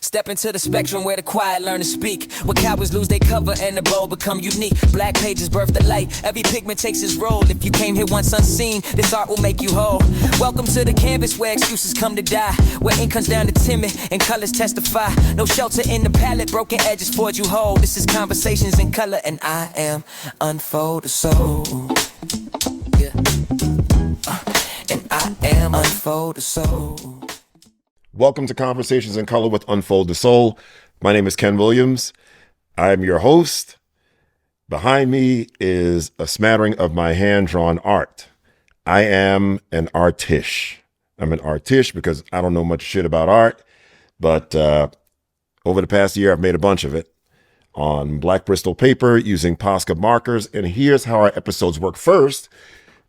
Step into the spectrum where the quiet learn to speak. Where cowards lose their cover and the bold become unique. Black pages birth the light. Every pigment takes its role. If you came here once unseen, this art will make you whole. Welcome to the canvas where excuses come to die. Where ink comes down to timid and colors testify. No shelter in the palette, broken edges forge you whole. This is conversations in color and I am Unfold the Soul. Yeah. And I am Unfold the Soul. Welcome to Conversations in Color with Unfold the Soul. My name is Ken Williams. I am your host. Behind me is a smattering of my hand-drawn art. I am an artish. I'm an artish because I don't know much shit about art, but over the past year, I've made a bunch of it on black Bristol paper using Posca markers. And here's how our episodes work. First,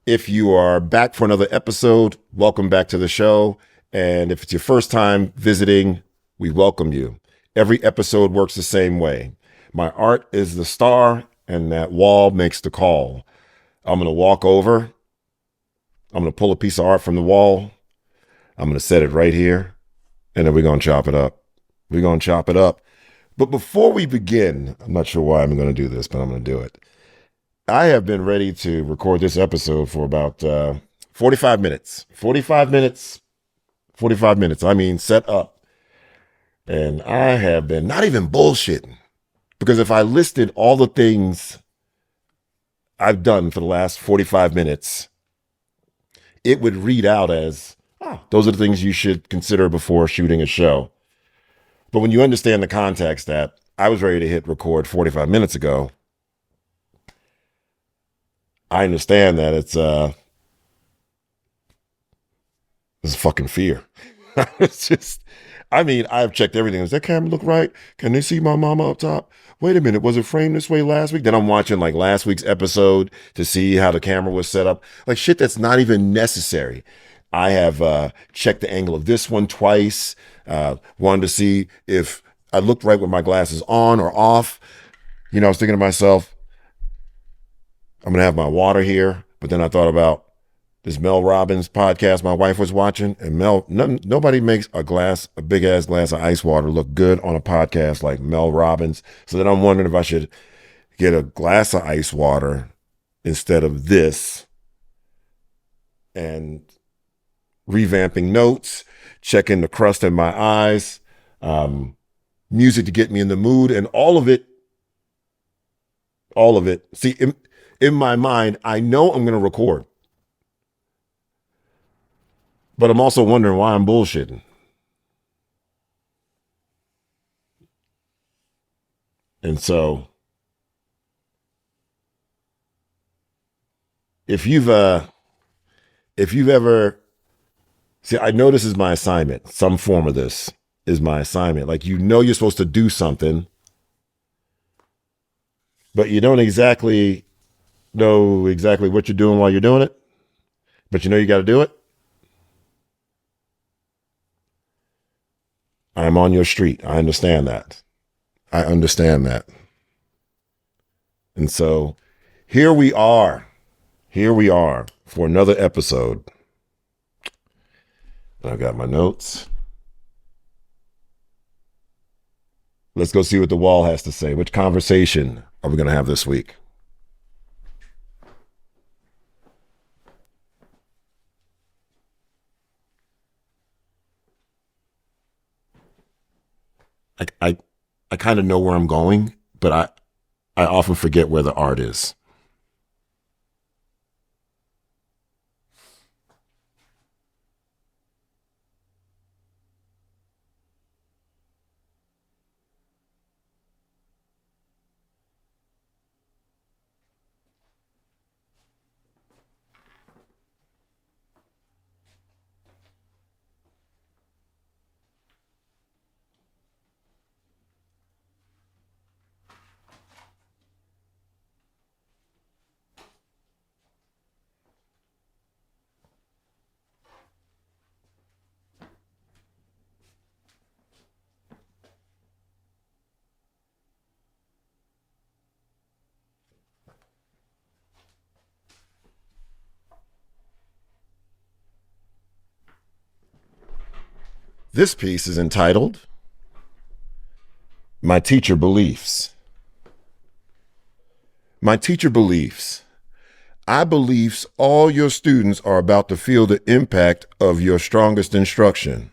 if you are back for another episode, welcome back to the show. And if it's your first time visiting, we welcome you. Every episode works the same way. My art is the star, and that wall makes the call. I'm going to walk over. I'm going to pull a piece of art from the wall. I'm going to set it right here, and then we're going to chop it up. We're going to chop it up. But before we begin, I'm not sure why I'm going to do this, but I'm going to do it. I have been ready to record this episode for about 45 minutes. 45 minutes. 45 minutes. I mean, set up. And I have been not even bullshitting, because if I listed all the things I've done for the last 45 minutes, it would read out as, those are the things you should consider before shooting a show. But when you understand the context that I was ready to hit record 45 minutes ago, I understand that it's fucking fear. It's just, I mean, I've checked everything. Does that camera look right? Can they see my mama up top? Wait a minute. Was it framed this way last week? Then I'm watching like last week's episode to see how the camera was set up. Like shit that's not even necessary. I have checked the angle of this one twice. Wanted to see if I looked right with my glasses on or off. You know, I was thinking to myself, I'm going to have my water here. But then I thought about this Mel Robbins podcast my wife was watching, and nobody makes a big ass glass of ice water look good on a podcast like Mel Robbins. So then I'm wondering if I should get a glass of ice water instead of this, and revamping notes, checking the crust in my eyes, music to get me in the mood, and all of it. See, in my mind, I know I'm going to record. But I'm also wondering why I'm bullshitting. And so, if you've ever, see, I know this is my assignment. Some form of this is my assignment. Like, you know, you're supposed to do something, but you don't exactly know what you're doing while you're doing it, but you know you got to do it. I'm on your street. I understand that. And so here we are for another episode. I've got my notes. Let's go see what the wall has to say. Which conversation are we going to have this week? I kind of know where I'm going, but I often forget where the art is. This piece is entitled My teacher beliefs. My teacher beliefs. I beliefs all your students are about to feel the impact of your strongest instruction.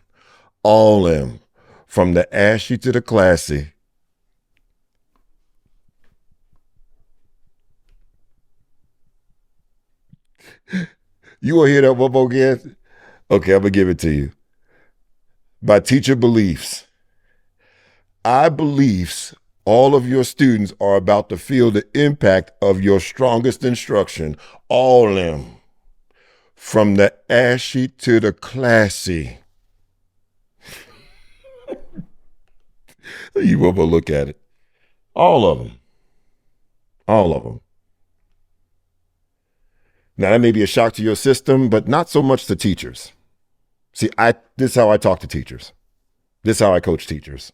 All them, from the ashy to the classy. You will hear that one more again? Okay, I'm going to give it to you. My teacher beliefs. I beliefs all of your students are about to feel the impact of your strongest instruction. All them, from the ashy to the classy. You will look at it. All of them. All of them. Now, that may be a shock to your system, but not so much to teachers. See, this is how I talk to teachers. This is how I coach teachers.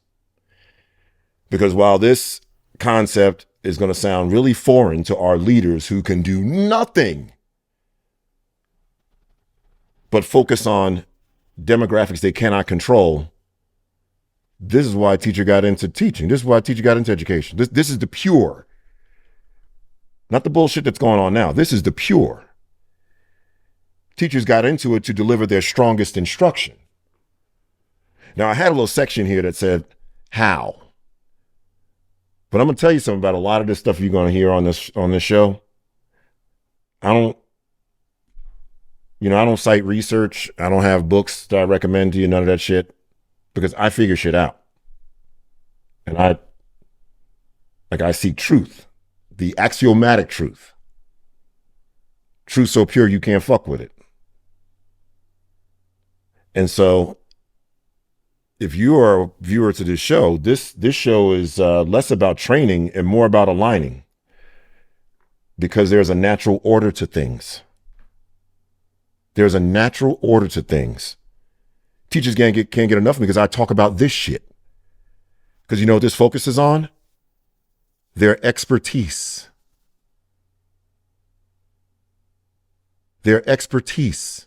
Because while this concept is going to sound really foreign to our leaders who can do nothing but focus on demographics they cannot control, this is why a teacher got into teaching. This is why a teacher got into education. This is the pure. Not the bullshit that's going on now. This is the pure. Teachers got into it to deliver their strongest instruction. Now, I had a little section here that said, how? But I'm going to tell you something about a lot of this stuff you're going to hear on this show. I don't cite research. I don't have books that I recommend to you, none of that shit, because I figure shit out. And I seek truth, the axiomatic truth. Truth so pure you can't fuck with it. And so if you are a viewer to this show, this show is less about training and more about aligning, because there's a natural order to things. There's a natural order to things. Teachers can't get enough of me because I talk about this shit. Because you know what this focuses on? Their expertise. Their expertise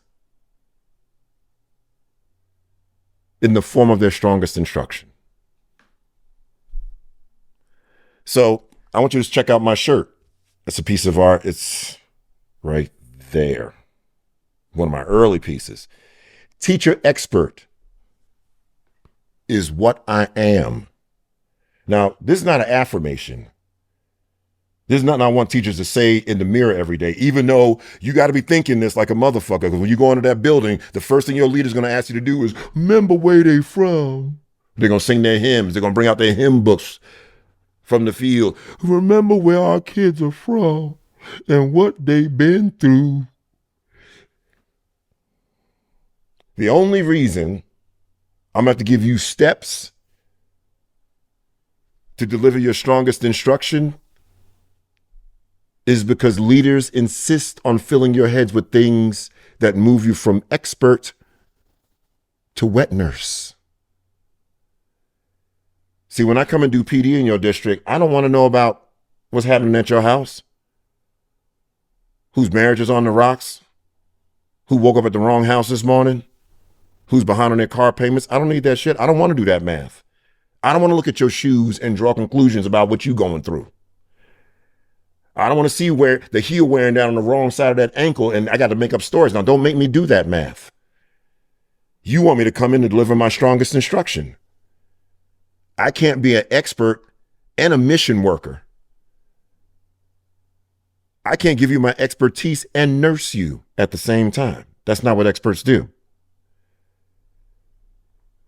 in the form of their strongest instruction. So I want you to check out my shirt. It's a piece of art. It's right there. One of my early pieces. Teacher expert is what I am. Now, this is not an affirmation. This is nothing I want teachers to say in the mirror every day, even though you got to be thinking this like a motherfucker. Because when you go into that building, the first thing your leader's going to ask you to do is remember where they from. They're going to sing their hymns. They're going to bring out their hymn books from the field. Remember where our kids are from and what they've been through. The only reason I'm going to have to give you steps to deliver your strongest instruction is because leaders insist on filling your heads with things that move you from expert to wet nurse. See, when I come and do PD in your district, I don't want to know about what's happening at your house, whose marriage is on the rocks, who woke up at the wrong house this morning, who's behind on their car payments. I don't need that shit. I don't want to do that math. I don't want to look at your shoes and draw conclusions about what you're going through. I don't want to see where the heel wearing down on the wrong side of that ankle and I got to make up stories. Now, don't make me do that math. You want me to come in and deliver my strongest instruction. I can't be an expert and a mission worker. I can't give you my expertise and nurse you at the same time. That's not what experts do.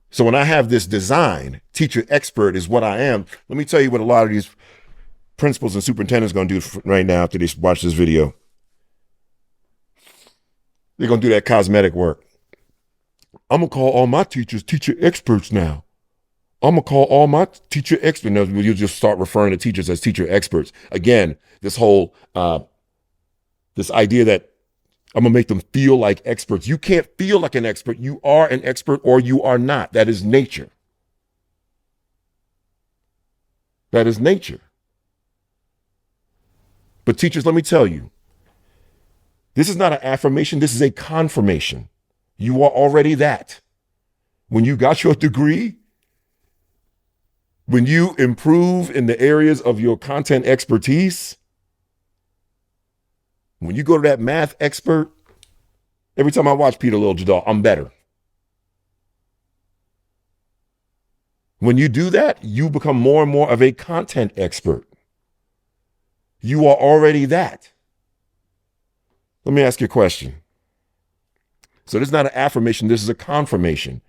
So when I have this design, teacher expert is what I am. Let me tell you what a lot of these principals and superintendents are going to do right now after they watch this video. They're going to do that cosmetic work. I'm going to call all my teachers teacher experts now. I'm going to call all my teacher experts. Now, you'll just start referring to teachers as teacher experts. Again, this whole, this idea that I'm going to make them feel like experts. You can't feel like an expert. You are an expert or you are not. That is nature. That is nature. But teachers, let me tell you, this is not an affirmation. This is a confirmation. You are already that. When you got your degree, When you improve in the areas of your content expertise, when you go to that math expert, every time I watch Peter Lil-Jadal, I'm better. When you do that, you become more and more of a content expert. You are already that. Let me ask you a question. So this is not an affirmation, this is a confirmation.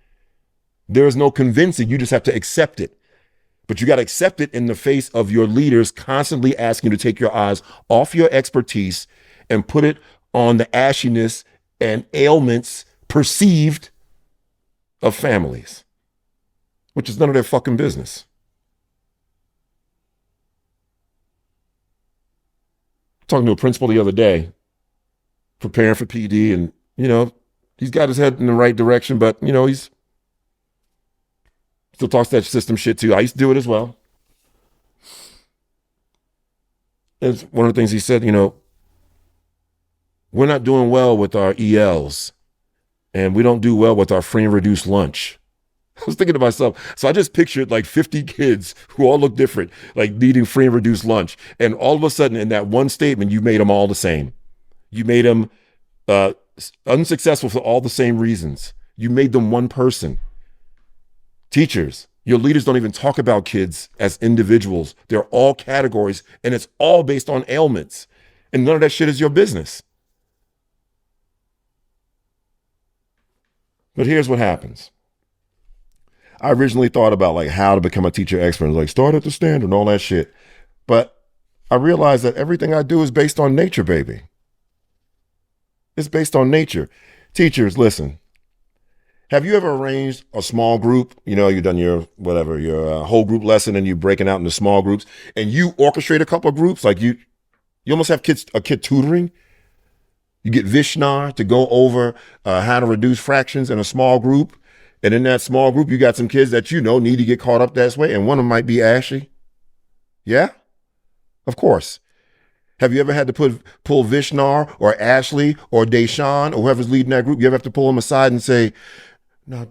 There is no convincing, you just have to accept it. But you got to accept it in the face of your leaders constantly asking you to take your eyes off your expertise and put it on the ashiness and ailments perceived of families, which is none of their fucking business. Talking to a principal the other day, preparing for PD, and, he's got his head in the right direction, but, he's still talks that system shit too. I used to do it as well. It's one of the things he said, we're not doing well with our ELs, and we don't do well with our free and reduced lunch. I was thinking to myself, so I just pictured like 50 kids who all look different, like needing free and reduced lunch. And all of a sudden in that one statement, you made them all the same. You made them unsuccessful for all the same reasons. You made them one person. Teachers, your leaders don't even talk about kids as individuals. They're all categories, and it's all based on ailments. And none of that shit is your business. But here's what happens. I originally thought about like how to become a teacher expert. I was like, start at the standard and all that shit. But I realized that everything I do is based on nature, baby. It's based on nature. Teachers, listen. Have you ever arranged a small group? You've done your whole group lesson, and you're breaking out into small groups, and you orchestrate a couple of groups. Like you almost have a kid tutoring. You get Vishnar to go over how to reduce fractions in a small group. And in that small group, you got some kids that need to get caught up that way. And one of them might be Ashley. Yeah, of course. Have you ever had to pull Vishnar or Ashley or Deshaun or whoever's leading that group? You ever have to pull them aside and say, now,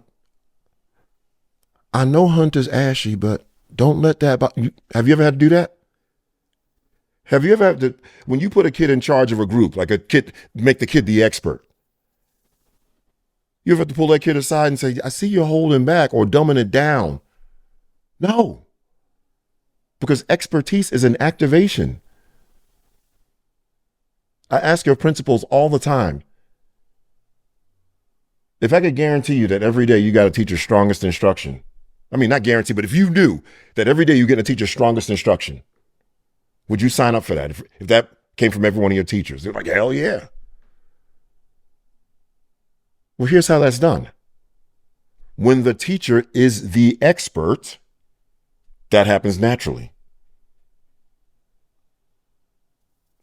I know Hunter's Ashley, but don't let that have you ever had to do that? Have you ever had to, when you put a kid in charge of a group, like a kid, make the kid the expert, you ever have to pull that kid aside and say, I see you're holding back or dumbing it down? No. Because expertise is an activation. I ask your principals all the time, if I could guarantee you that every day you got to teach your strongest instruction, I mean, not guarantee, but if you knew that every day you're going to teach your strongest instruction, would you sign up for that? If that came from every one of your teachers, they're like, hell yeah. Well, here's how that's done. When the teacher is the expert, that happens naturally.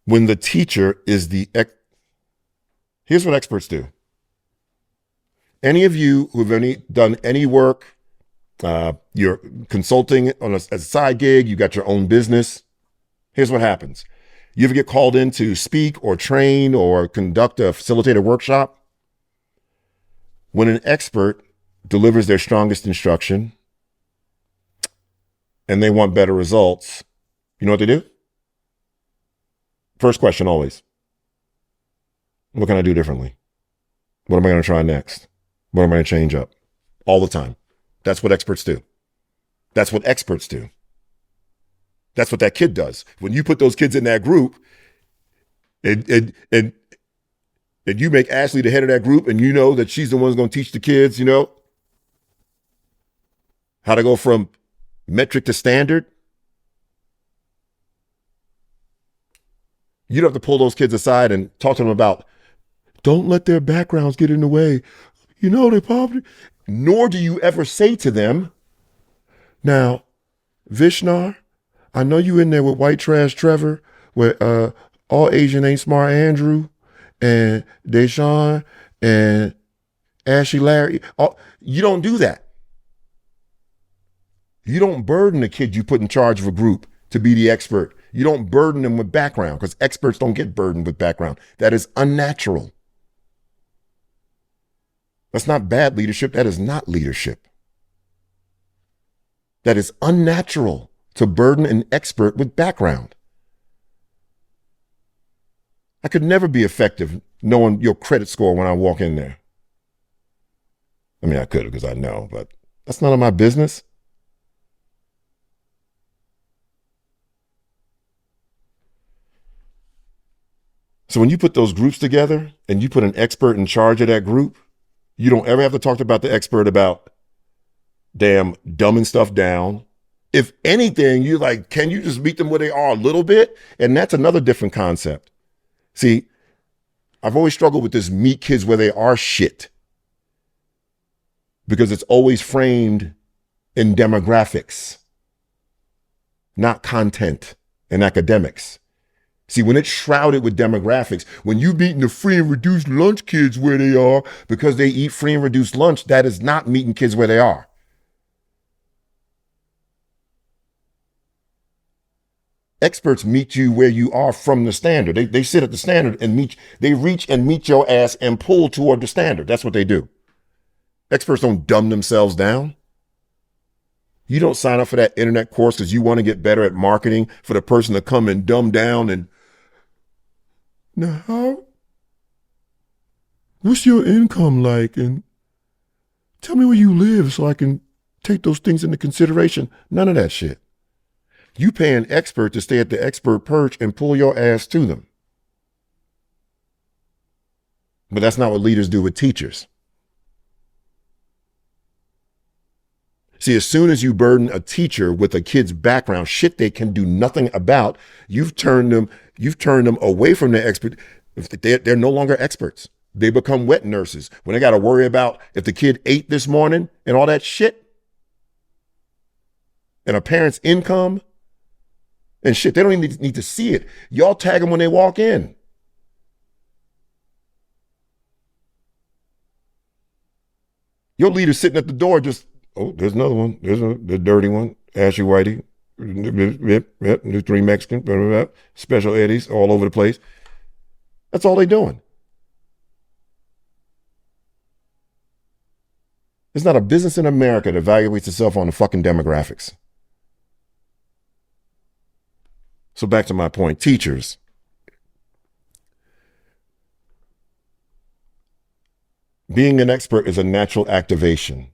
When the teacher is here's what experts do. Any of you who've done any work, you're consulting on a side gig, you got your own business, here's what happens. You ever get called in to speak or train or conduct a facilitated workshop? When an expert delivers their strongest instruction and they want better results, you know what they do? First question always, what can I do differently? What am I going to try next? What am I going to change up? All the time. That's what experts do. That's what experts do. That's what that kid does. When you put those kids in that group and you make Ashley the head of that group and you know that she's the one who's going to teach the kids, how to go from metric to standard, you don't have to pull those kids aside and talk to them about, don't let their backgrounds get in the way. They poverty. Nor do you ever say to them, now, Vishnar, I know you in there with white trash Trevor, with all Asian ain't smart Andrew, and Deshaun, and Ashley Larry. You don't do that. You don't burden the kid you put in charge of a group to be the expert. You don't burden them with background, because experts don't get burdened with background. That is unnatural. That's not bad leadership. That is not leadership. that it's unnatural to burden an expert with background. I could never be effective knowing your credit score when I walk in there. I mean, I could because I know, but that's none of my business. So when you put those groups together and you put an expert in charge of that group, you don't ever have to talk about the expert about damn dumbing stuff down. If anything, you like, can you just meet them where they are a little bit? And that's another different concept. See, I've always struggled with this meet kids where they are shit, because it's always framed in demographics, not content and academics. See, when it's shrouded with demographics, when you meeting the free and reduced lunch kids where they are because they eat free and reduced lunch, that is not meeting kids where they are. Experts meet you where you are from the standard. They sit at the standard and they reach and meet your ass and pull toward the standard. That's what they do. Experts don't dumb themselves down. You don't sign up for that internet course because you want to get better at marketing for the person to come and dumb down and, now, what's your income like? And tell me where you live so I can take those things into consideration. None of that shit. You pay an expert to stay at the expert perch and pull your ass to them. But that's not what leaders do with teachers. See, as soon as you burden a teacher with a kid's background, shit they can do nothing about, you've turned them away from their expert. They're no longer experts. They become wet nurses when they got to worry about if the kid ate this morning and all that shit, and a parent's income and shit. They don't even need to see it. Y'all tag them when they walk in. Your leader's sitting at the door just, oh, there's another one. There's the dirty one. Ashy Whitey. Yep. There's 3 Mexicans. Special Eddies all over the place. That's all they doing. There's not a business in America that evaluates itself on the fucking demographics. So back to my point. Teachers. Being an expert is a natural activation.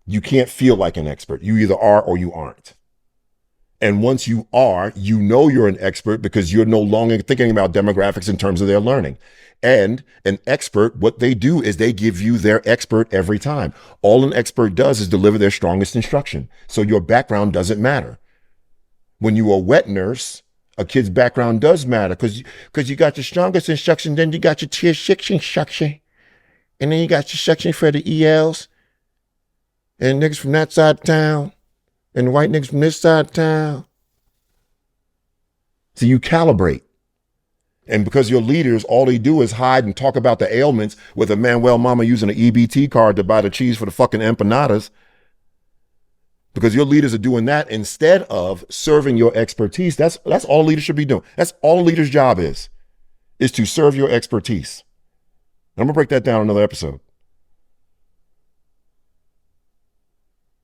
You can't feel like an expert. You either are or you aren't. And once you are, you know you're an expert because you're no longer thinking about demographics in terms of their learning. And an expert, what they do is they give you their expert every time. All an expert does is deliver their strongest instruction. So your background doesn't matter. When you are a wet nurse, a kid's background does matter because you got your strongest instruction, then you got your tier 6 instruction, and then you got your section for the ELs, and niggas from that side of town, and the white niggas from this side of town. So you calibrate. And because your leaders, all they do is hide and talk about the ailments with a Manuel mama using an EBT card to buy the cheese for the fucking empanadas. Because your leaders are doing that instead of serving your expertise. That's all leaders should be doing. That's all a leader's job is to serve your expertise. I'm going to break that down in another episode.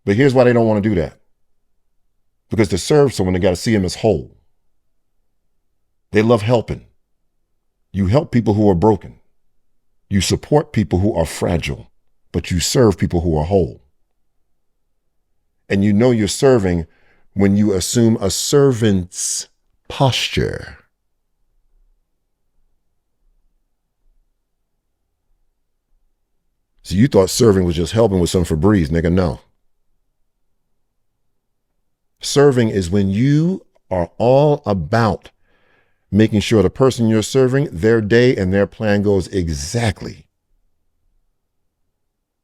But here's why they don't want to do that. Because to serve someone, they got to see him as whole. They love helping. You help people who are broken. You support people who are fragile, but you serve people who are whole. And you know you're serving when you assume a servant's posture. So you thought serving was just helping with some Febreze, nigga. No. Serving is when you are all about making sure the person you're serving, their day and their plan goes exactly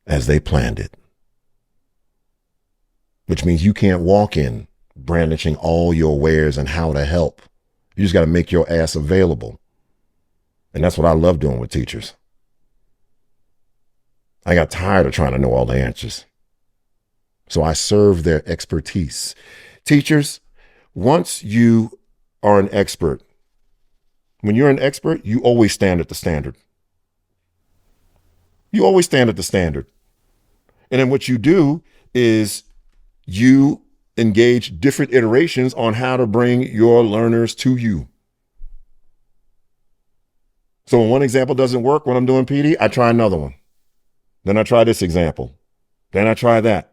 as they planned it. Which means you can't walk in brandishing all your wares and how to help. You just got to make your ass available. And that's what I love doing with teachers. I got tired of trying to know all the answers. So I serve their expertise. Teachers, once you are an expert, when you're an expert, you always stand at the standard. You always stand at the standard. And then what you do is you engage different iterations on how to bring your learners to you. So when one example doesn't work when I'm doing PD, I try another one. Then I try this example. Then I try that.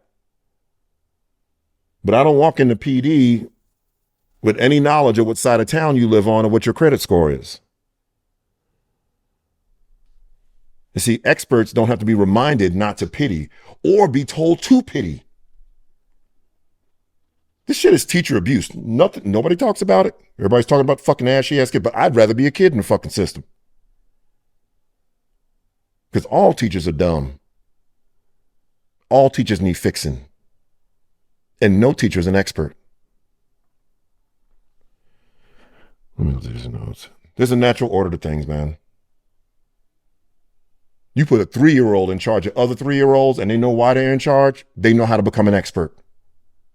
But I don't walk into PD with any knowledge of what side of town you live on or what your credit score is. You see, experts don't have to be reminded not to pity or be told to pity. This shit is teacher abuse. Nobody talks about it. Everybody's talking about fucking ashy ass kid, but I'd rather be a kid in the fucking system. Because all teachers are dumb. All teachers need fixing. And no teacher is an expert. Let me look at these notes. There's a natural order to things, man. You put a 3-year-old in charge of other 3-year-olds and they know why they're in charge, they know how to become an expert.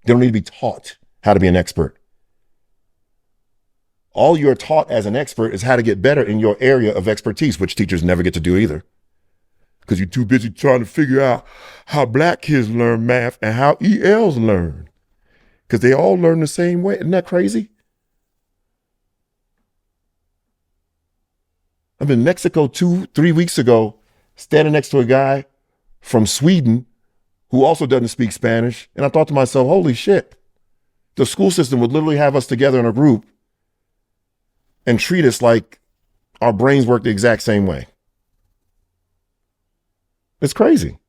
They don't need to be taught how to be an expert. All you're taught as an expert is how to get better in your area of expertise, which teachers never get to do either. Because you're too busy trying to figure out how black kids learn math and how ELs learn. Because they all learn the same way. Isn't that crazy? I'm in Mexico 2-3 weeks ago, standing next to a guy from Sweden who also doesn't speak Spanish. And I thought to myself, holy shit, the school system would literally have us together in a group and treat us like our brains work the exact same way. It's crazy.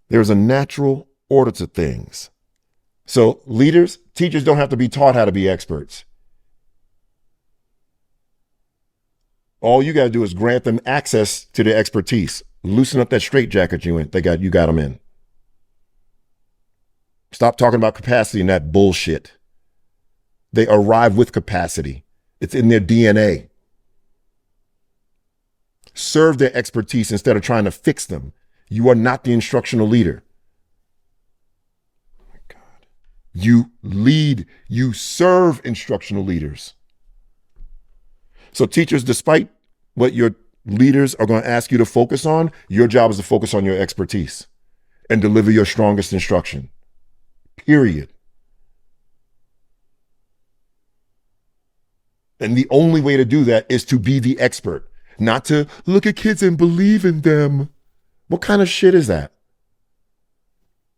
There's a natural order to things. So leaders, teachers don't have to be taught how to be experts. All you got to do is grant them access to their expertise. Loosen up that straitjacket you got them in. Stop talking about capacity and that bullshit. They arrive with capacity. It's in their DNA. Serve their expertise instead of trying to fix them. You are not the instructional leader. Oh my God. You lead, you serve instructional leaders. So teachers, despite what your leaders are going to ask you to focus on, your job is to focus on your expertise and deliver your strongest instruction. Period. And the only way to do that is to be the expert, not to look at kids and believe in them. What kind of shit is that?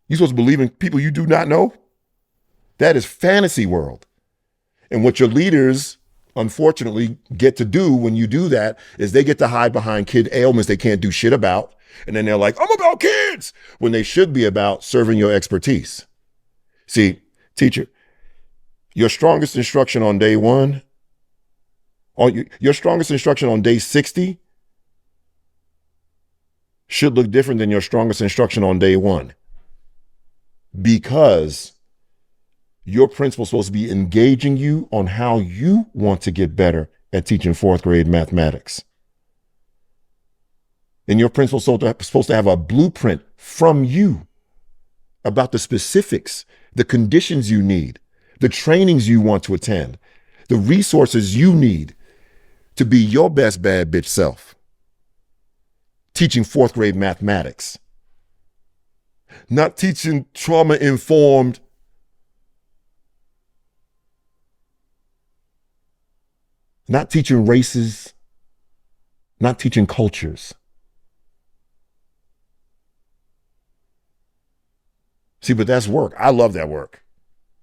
You supposed to believe in people you do not know? That is fantasy world. And what your leaders, unfortunately, get to do when you do that is they get to hide behind kid ailments they can't do shit about. And then they're like, I'm about kids, when they should be about serving your expertise. See, teacher, your strongest instruction on day 1, your strongest instruction on day 60 should look different than your strongest instruction on day 1. Because your principal is supposed to be engaging you on how you want to get better at teaching 4th grade mathematics. And your principal is supposed to have a blueprint from you about the specifics, the conditions you need, the trainings you want to attend, the resources you need to be your best bad bitch self. Teaching 4th grade mathematics. Not teaching trauma-informed. Not teaching races. Not teaching cultures. See, but that's work. I love that work.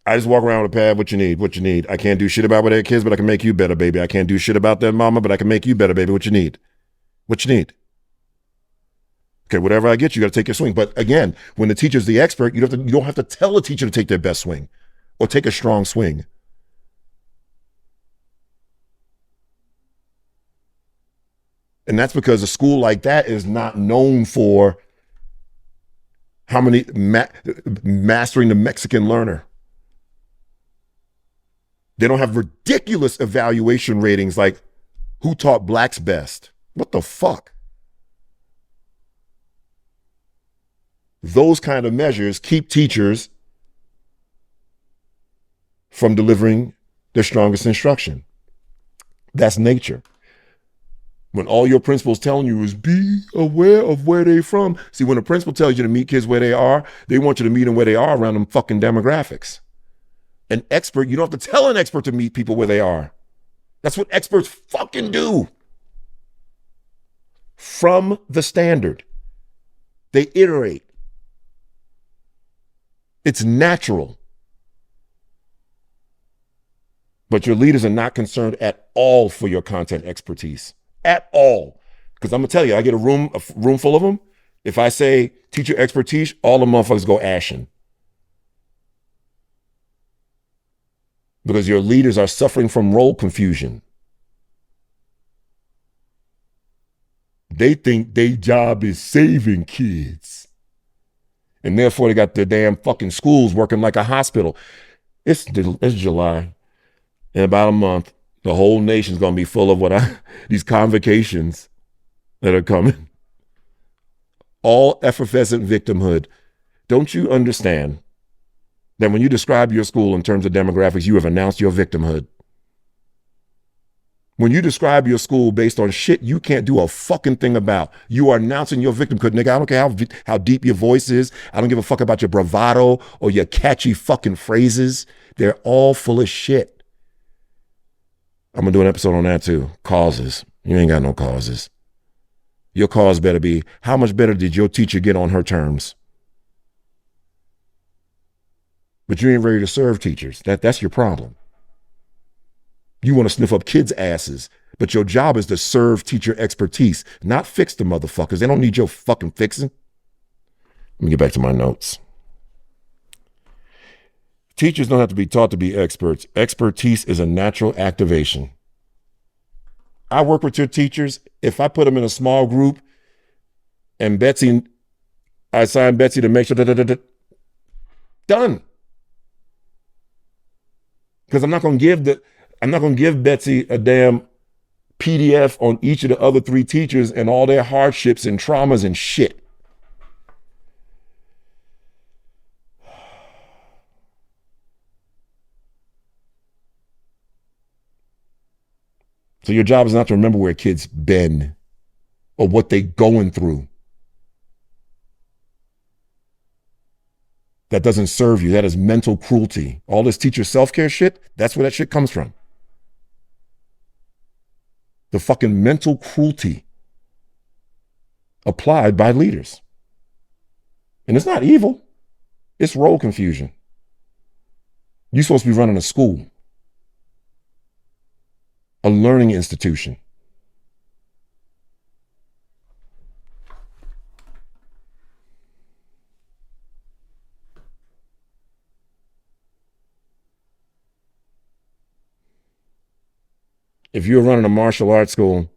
I just walk around with a pad. What you need? What you need? I can't do shit about their kids, but I can make you better, baby. I can't do shit about their mama, but I can make you better, baby. What you need? What you need? Okay, whatever I get, you got to take your swing. But again, when the teacher's the expert, you don't have to tell a teacher to take their best swing or take a strong swing. And that's because a school like that is not known for how many mastering the Mexican learner. They don't have ridiculous evaluation ratings like who taught blacks best. What the fuck? Those kind of measures keep teachers from delivering their strongest instruction. That's nature. When all your principal's telling you is be aware of where they from. See, when a principal tells you to meet kids where they are, they want you to meet them where they are around them fucking demographics. An expert, you don't have to tell an expert to meet people where they are. That's what experts fucking do. From the standard. They iterate. It's natural. But your leaders are not concerned at all for your content expertise. At all. Because I'm going to tell you, I get a room full of them. If I say teacher expertise, all the motherfuckers go ashen. Because your leaders are suffering from role confusion. They think their job is saving kids. And therefore they got their damn fucking schools working like a hospital. It's July. In about a month, the whole nation's going to be full of these convocations that are coming. All effervescent victimhood. Don't you understand that when you describe your school in terms of demographics, you have announced your victimhood? When you describe your school based on shit you can't do a fucking thing about, you are announcing your victimhood. Nigga, I don't care how deep your voice is. I don't give a fuck about your bravado or your catchy fucking phrases. They're all full of shit. I'm going to do an episode on that too. Causes. You ain't got no causes. Your cause better be, how much better did your teacher get on her terms? But you ain't ready to serve teachers. That's your problem. You want to sniff up kids' asses, but your job is to serve teacher expertise, not fix the motherfuckers. They don't need your fucking fixing. Let me get back to my notes. Teachers don't have to be taught to be experts. Expertise is a natural activation. I work with your teachers. If I put them in a small group and I assign Betsy to make sure, done. Because I'm not going to give Betsy a damn PDF on each of the other 3 teachers and all their hardships and traumas and shit. So your job is not to remember where kids been or what they going through. That doesn't serve you. That is mental cruelty. All this teacher self-care shit, that's where that shit comes from. The fucking mental cruelty applied by leaders. And it's not evil. It's role confusion. You're supposed to be running a school. A learning institution. If you're running a martial arts school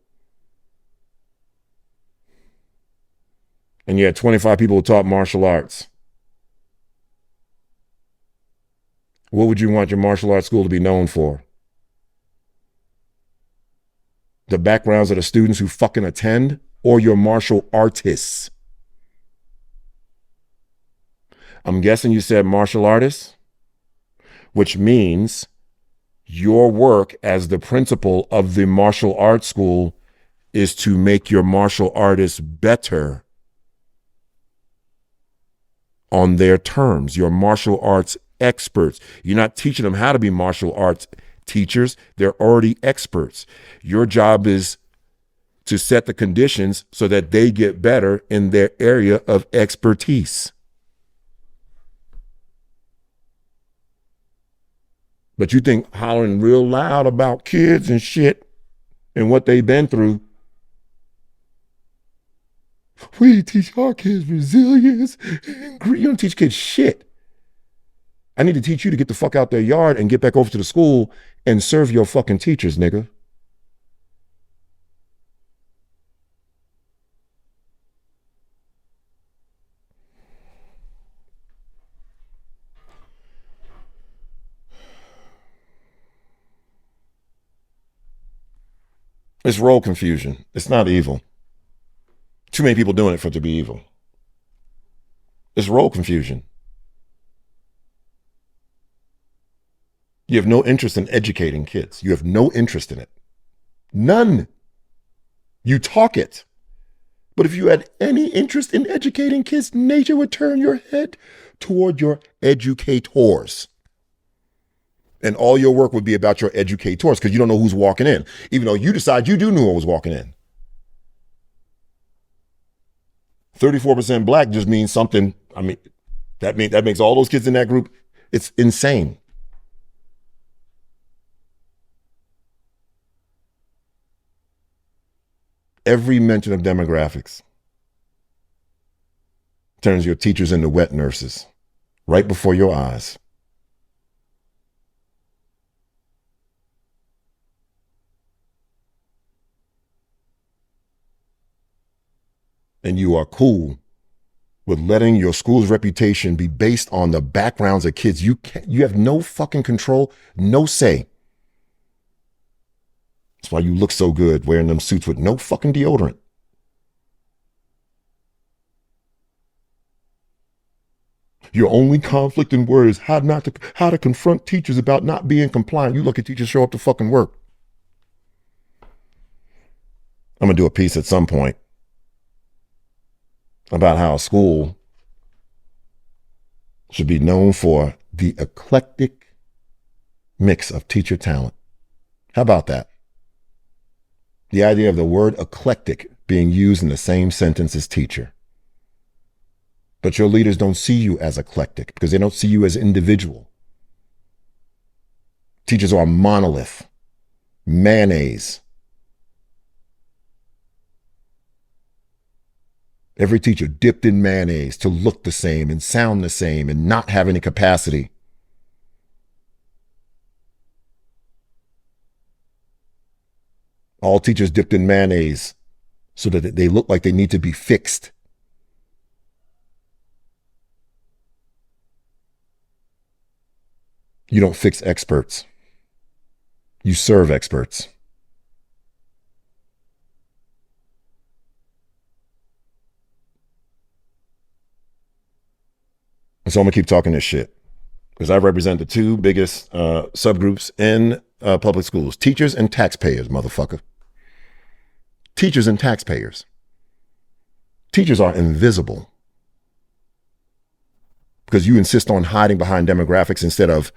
and you had 25 people who taught martial arts, what would you want your martial arts school to be known for? The backgrounds of the students who fucking attend, or your martial artists? I'm guessing you said martial artists, which means your work as the principal of the martial arts school is to make your martial artists better on their terms. Your martial arts experts. You're not teaching them how to be martial arts teachers. They're already experts. Your job is to set the conditions so that they get better in their area of expertise. But you think hollering real loud about kids and shit and what they've been through, we teach our kids resilience and you don't teach kids shit. I need to teach you to get the fuck out their yard and get back over to the school and serve your fucking teachers, nigga. It's role confusion. It's not evil. Too many people doing it for it to be evil. It's role confusion. You have no interest in educating kids. You have no interest in it. None. You talk it. But if you had any interest in educating kids, nature would turn your head toward your educators. And all your work would be about your educators because you don't know who's walking in, even though you decide you do know who was walking in. 34% black just means something. I mean, that makes all those kids in that group, it's insane. Every mention of demographics turns your teachers into wet nurses right before your eyes. And you are cool with letting your school's reputation be based on the backgrounds of kids. You have no fucking control, no say. That's why you look so good wearing them suits with no fucking deodorant. Your only conflict in words, how to confront teachers about not being compliant. You look at teachers show up to fucking work. I'm gonna do a piece at some point about how a school should be known for the eclectic mix of teacher talent. How about that? The idea of the word eclectic being used in the same sentence as teacher. But your leaders don't see you as eclectic because they don't see you as individual. Teachers are a monolith, mayonnaise. Every teacher dipped in mayonnaise to look the same and sound the same and not have any capacity. All teachers dipped in mayonnaise so that they look like they need to be fixed. You don't fix experts. You serve experts. And so I'm going to keep talking this shit because I represent the two biggest subgroups in public schools, teachers and taxpayers, motherfucker. Teachers and taxpayers. Teachers are invisible because you insist on hiding behind demographics instead of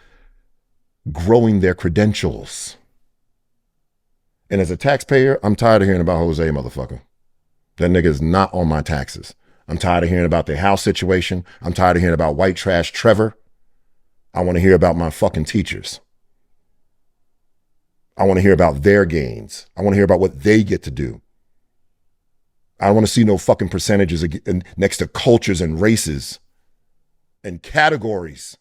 growing their credentials. And as a taxpayer, I'm tired of hearing about Jose, motherfucker. That nigga is not on my taxes. I'm tired of hearing about their house situation. I'm tired of hearing about white trash Trevor. I want to hear about my fucking teachers. I want to hear about their gains. I want to hear about what they get to do. I don't want to see no fucking percentages next to cultures and races and categories.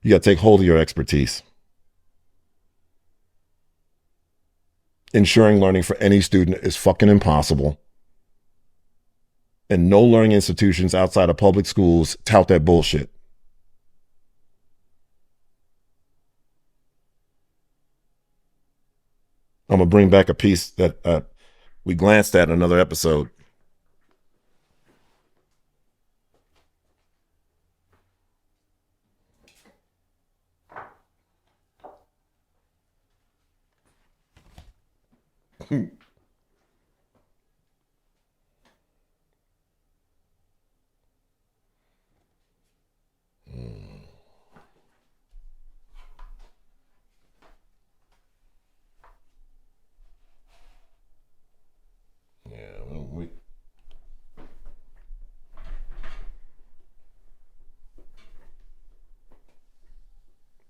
You got to take hold of your expertise. Ensuring learning for any student is fucking impossible. And no learning institutions outside of public schools tout that bullshit. I'm going to bring back a piece that we glanced at in another episode.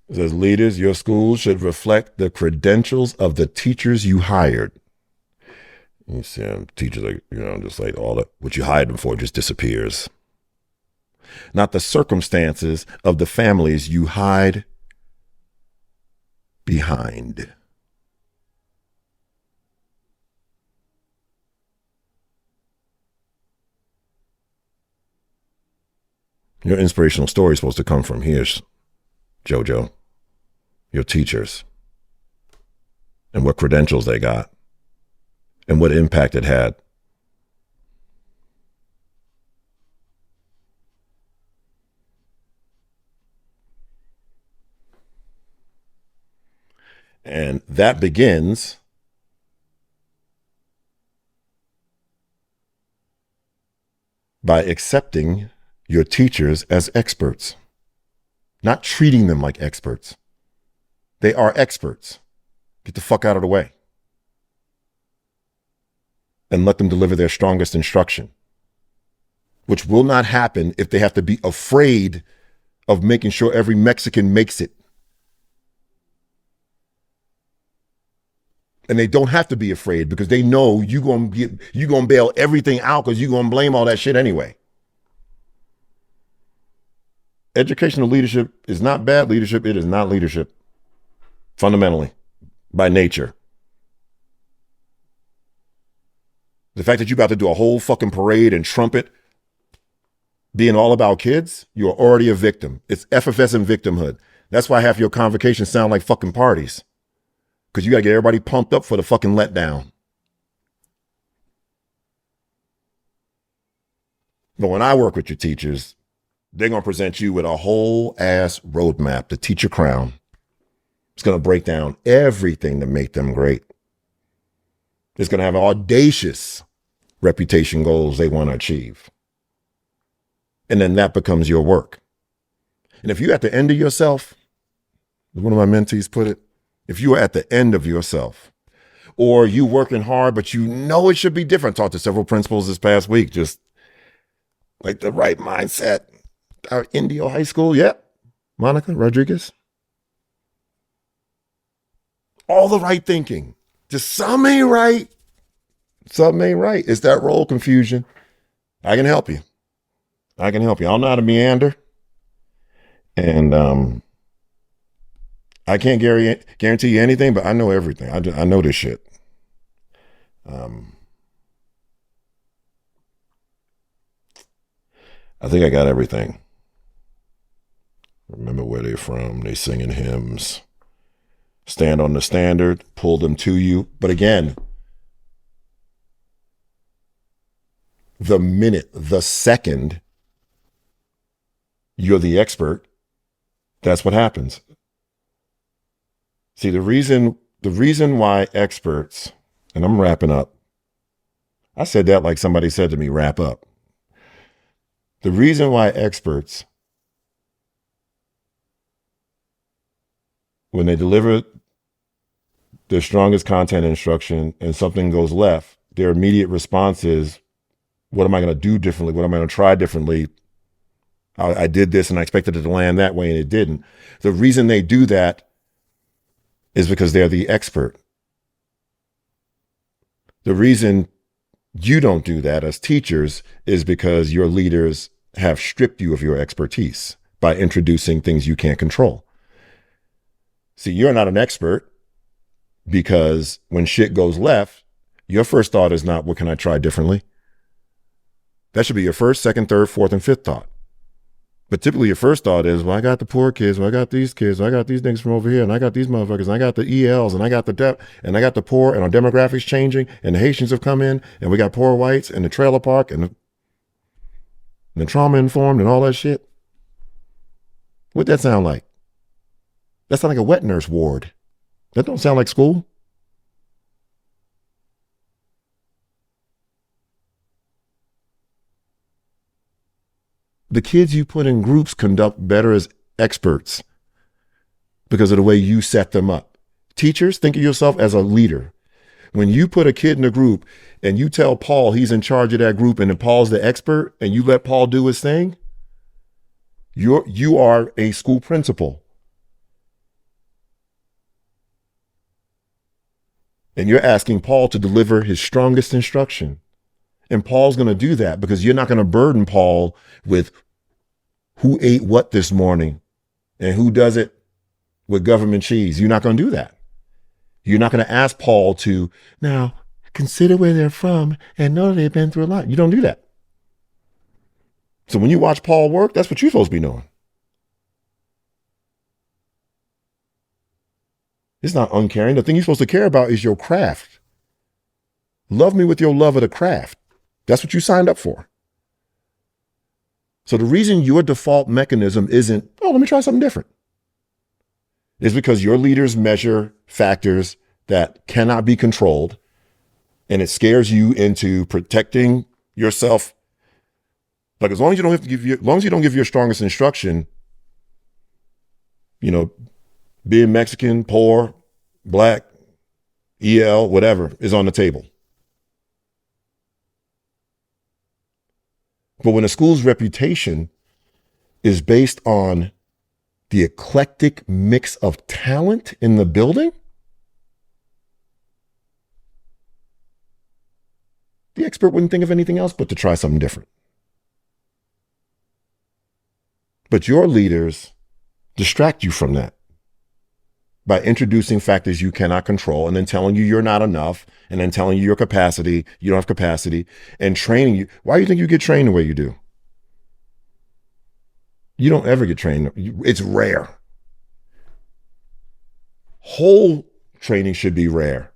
It says, leaders, your school should reflect the credentials of the teachers you hired. You see, teachers are, just like all that, what you hired them for just disappears. Not the circumstances of the families you hide behind. Your inspirational story is supposed to come from here, JoJo. your teachers, and what credentials they got, and what impact it had. And that begins by accepting your teachers as experts, not treating them like experts. They are experts. Get the fuck out of the way. And let them deliver their strongest instruction, which will not happen if they have to be afraid of making sure every Mexican makes it. And they don't have to be afraid because they know you're gonna bail everything out because you're gonna blame all that shit anyway. Educational leadership is not bad leadership. It is not leadership, fundamentally, by nature. The fact that you're about to do a whole fucking parade and trumpet being all about kids, you're already a victim. It's FFS and victimhood. That's why half your convocations sound like fucking parties. Because you got to get everybody pumped up for the fucking letdown. But when I work with your teachers, they're going to present you with a whole ass roadmap, the teacher crown. It's going to break down everything to make them great. It's going to have audacious reputation goals they want to achieve. And then that becomes your work. And if you're at the end of yourself, one of my mentees put it, if you are at the end of yourself, or you working hard, but you know it should be different. Talked to several principals this past week, just like the right mindset. Our Indio High School, yep. Monica Rodriguez. All the right thinking. Just some ain't right. Something ain't right. It's that role confusion. I can help you. I can help you. I don't know how to meander. And I can't guarantee you anything, but I know everything. I know this shit. I think I got everything. Remember where they're from. They singing hymns. Stand on the standard. Pull them to you. But again, the minute, the second you're the expert, that's what happens. See, the reason why experts, and I'm wrapping up. I said that like somebody said to me, wrap up. The reason why experts, when they deliver their strongest content instruction and something goes left, their immediate response is, what am I going to do differently? What am I going to try differently? I did this and I expected it to land that way and it didn't. The reason they do that is because they're the expert. The reason you don't do that as teachers is because your leaders have stripped you of your expertise by introducing things you can't control. See, you're not an expert because when shit goes left, your first thought is not, what can I try differently? That should be your first, second, third, fourth, and fifth thought. But typically your first thought is, well, I got the poor kids, well, I got these kids, well, I got these niggas from over here, and I got these motherfuckers, and I got the ELs, and I got the deaf, and I got the poor, and our demographics changing, and the Haitians have come in, and we got poor whites, and the trailer park, and the trauma informed, and all that shit. What'd that sound like? That sound like a wet nurse ward. That don't sound like school. The kids you put in groups conduct better as experts because of the way you set them up. Teachers, think of yourself as a leader. When you put a kid in a group and you tell Paul he's in charge of that group and then Paul's the expert and you let Paul do his thing, you are a school principal. And you're asking Paul to deliver his strongest instruction. And Paul's going to do that because you're not going to burden Paul with who ate what this morning and who does it with government cheese. You're not going to do that. You're not going to ask Paul to now consider where they're from and know they've been through a lot. You don't do that. So when you watch Paul work, that's what you're supposed to be doing. It's not uncaring. The thing you're supposed to care about is your craft. Love me with your love of the craft. That's what you signed up for. So the reason your default mechanism isn't, oh, let me try something different, is because your leaders measure factors that cannot be controlled, and it scares you into protecting yourself. Like, as long as you don't give your strongest instruction, being Mexican, poor, black, EL, whatever is on the table. But when a school's reputation is based on the eclectic mix of talent in the building, the expert wouldn't think of anything else but to try something different. But your leaders distract you from that by introducing factors you cannot control, and then telling you you're not enough, and then telling you you don't have capacity, and training you. Why do you think you get trained the way you do? You don't ever get trained. It's rare. Whole training should be rare.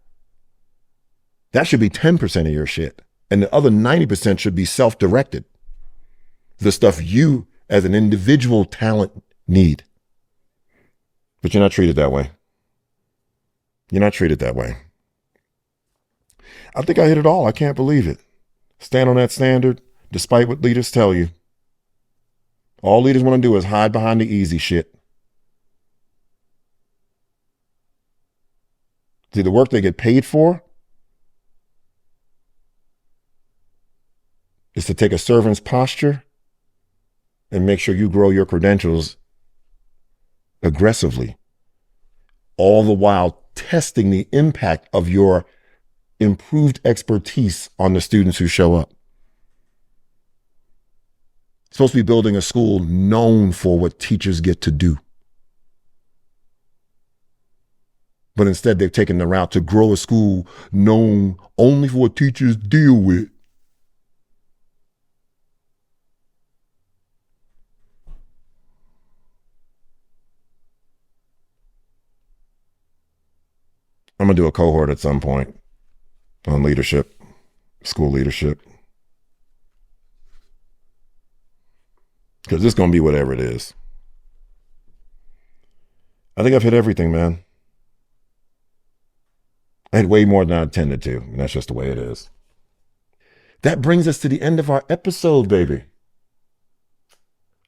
That should be 10% of your shit. And the other 90% should be self-directed. The stuff you as an individual talent need. But you're not treated that way. You're not treated that way. I think I hit it all. I can't believe it. Stand on that standard, despite what leaders tell you. All leaders want to do is hide behind the easy shit. See, the work they get paid for is to take a servant's posture and make sure you grow your credentials aggressively, all the while testing the impact of your improved expertise on the students who show up. It's supposed to be building a school known for what teachers get to do. But instead, they've taken the route to grow a school known only for what teachers deal with. I'm going to do a cohort at some point on leadership, school leadership. Because it's going to be whatever it is. I think I've hit everything, man. I had way more than I intended to, and that's just the way it is. That brings us to the end of our episode, baby.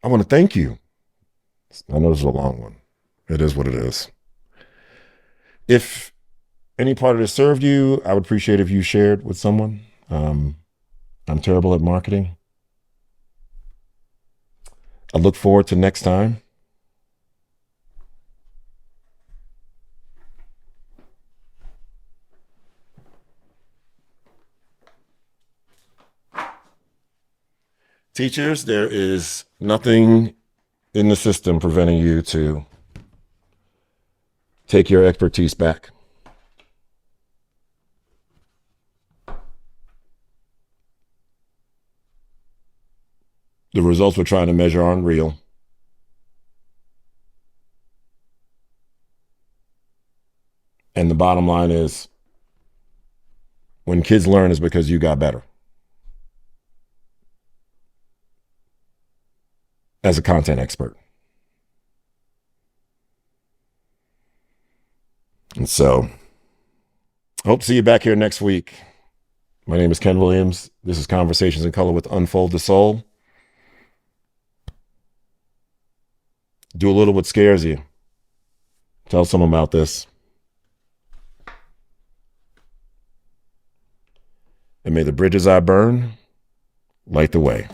I want to thank you. I know this is a long one. It is what it is. If any part of this served you, I would appreciate if you shared with someone. I'm terrible at marketing. I look forward to next time. Teachers, there is nothing in the system preventing you to take your expertise back. The results we're trying to measure aren't real. And the bottom line is, when kids learn, it's because you got better as a content expert. And so, I hope to see you back here next week. My name is Ken Williams. This is Conversations in Color with Unfold the Soul. Do a little what scares you. Tell someone about this. And may the bridges I burn light the way.